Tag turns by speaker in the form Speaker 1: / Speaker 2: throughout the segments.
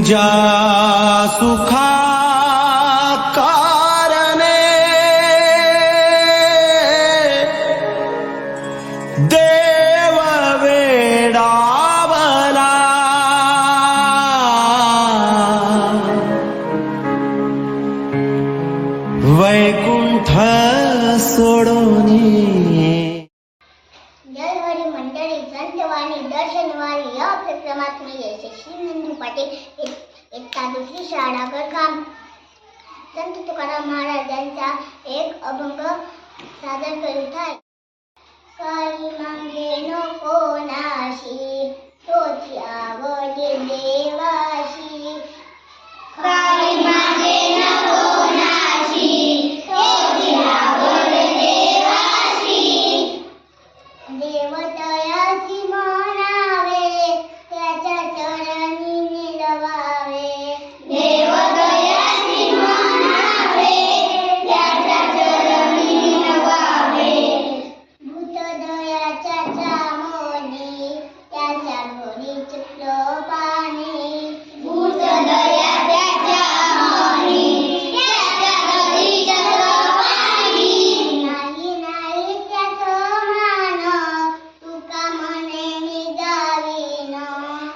Speaker 1: ज्या सुखा कारणे देव वेडावला, वैकुंठ सोडून
Speaker 2: दरवारी मंडळी संतवाणी दर शनिवारी या उपक्रमात मी यशस्वी नंदू पाटील इयत्ता दुसरी शाळा गडखाम संत तुकाराम महाराजांचा एक अभंग सादर करीत आहे. काही मागे नको नाशी, तोची आवड देवाशी. काही मागे नको नाशी, तोची आवड देवाशी. देवतयासी म्हणावे, त्याच्या चरणी निलवावे. देवतयासी म्हणावे, त्याच्या चरणी निलवावे. भूतदयाच्या चामोनी, त्याच्या घरी चिखलो पाणी. भूतदयाच्या चामोनी, त्याच्या घरी चिखलो पाणी. नाही नाही त्याचं मान, तुका म्हणे मी जावीन.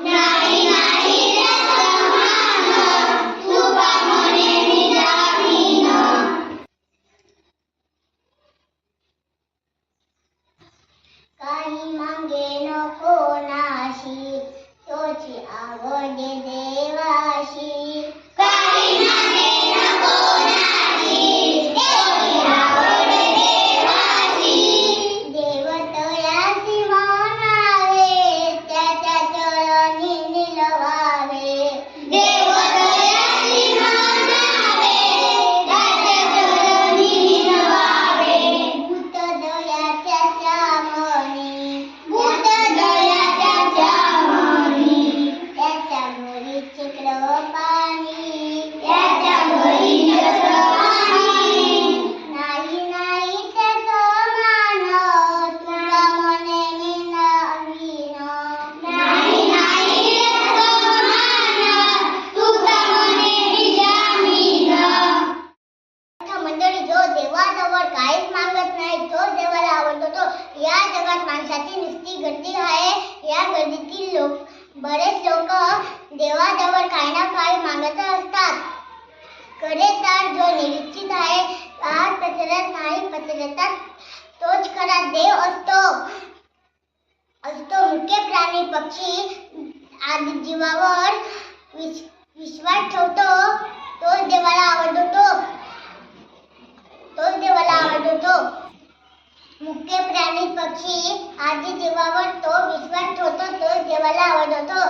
Speaker 2: नाही नाही त्याचं मान, तुका म्हणे मी जावीन. काही मागे नको नाशी, तोची आवड देवाशी. काही मागे नको नाशी, तोची आवड देवाशी. देवतयासी म्हणावे, त्याच्या चरणी निलवावे. देवतयासी म्हणावे, त्याच्या चरणी निलवावे. भूतदयाच्या चामोनी, भूतदयाच्या चामोनी, त्याच्या घरी चिखलो पाणी. त्याच्या घरी चिखलो पाणी. नाही नाही त्याचं मान, तुका म्हणे मी जावीन. नाही नाही त्याचं मान, तुका म्हणे मी जावीन. मंडळी, जो देवाजवळ काहीच मागत नाही, तो देवाला आवडतो. तो या जगात माणसाची नुसती गर्दी आहे. या गर्दीतील बरेच लोक देवाजवळ काही ना काही मागत असतात. खरे तर जो निश्चित आहे, आत पसरत नाही, पसरतात तोच खरा देव असतो. मुख्य प्राणी पक्षी आदी जीवावर विश्वास ठेवतो, तोच देवाला आवडतो. मुख्य प्राणी पक्षी आदी जीवावर तो विश्वास ठेवतो, तोच देवाला आवडतो.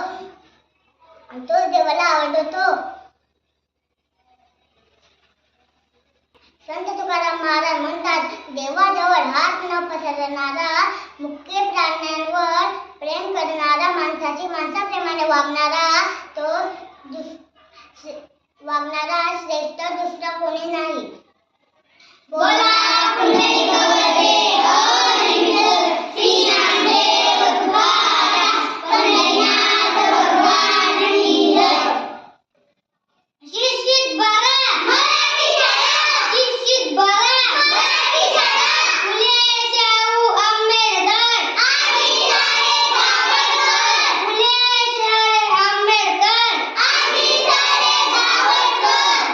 Speaker 2: संत तुकाराम महाराज म्हणतात, देवाजवळ हात न पसरणारा, मुख्य प्राण्यांवर प्रेम करणारा, माणसाप्रेमाने वागणारा श्रेष्ठ दुसरा कोणी नाही. बोला पुंडलिक देव विठ्ठल, श्री नामदेव तुकाराम, पंढरीनाथ भगवान की जय. शिक्षित बघा मराठी शाळा, शिक्षित बघा मराठी शाळा. फुले शाहू आंबेडकर, आम्ही सारे गावकरी. फुले शाहू आंबेडकर, आम्ही सारे गावकरी.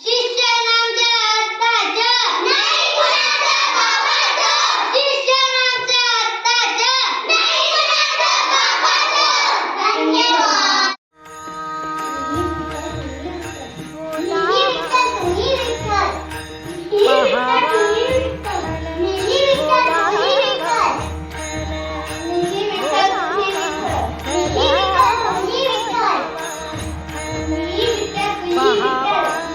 Speaker 2: शिक्षण आमच्या हक्काचं, नाही कुणाचं बापाचं. शिक्षण आमच्या हक्काचं, नाही कुणाचं बापाचं. धन्यवाद.
Speaker 3: Bahwa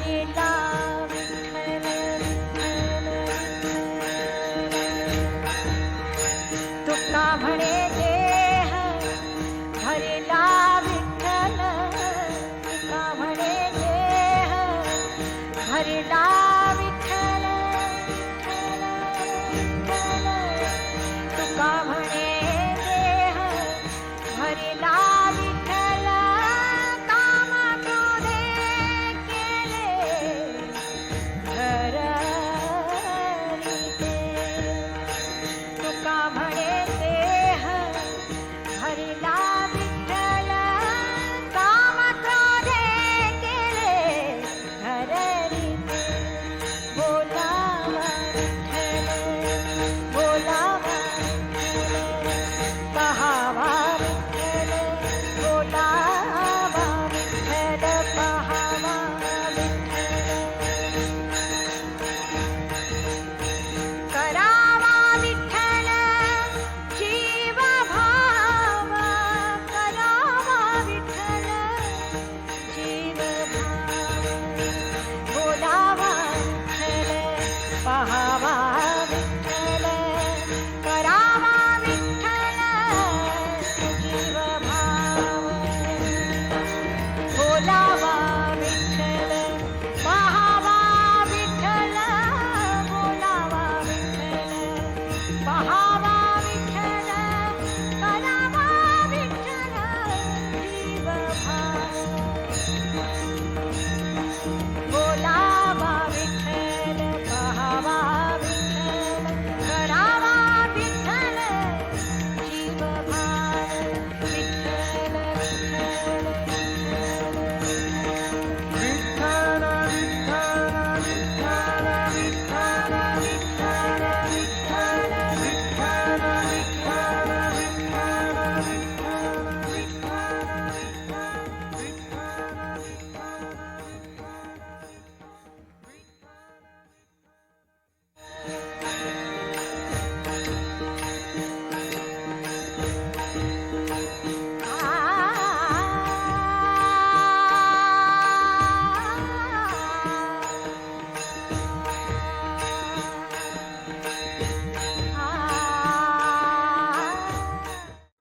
Speaker 3: हरिला विठ्ठल तुका म्हणे देह हरिला विठ्ठल तुका म्हणे देह हरिला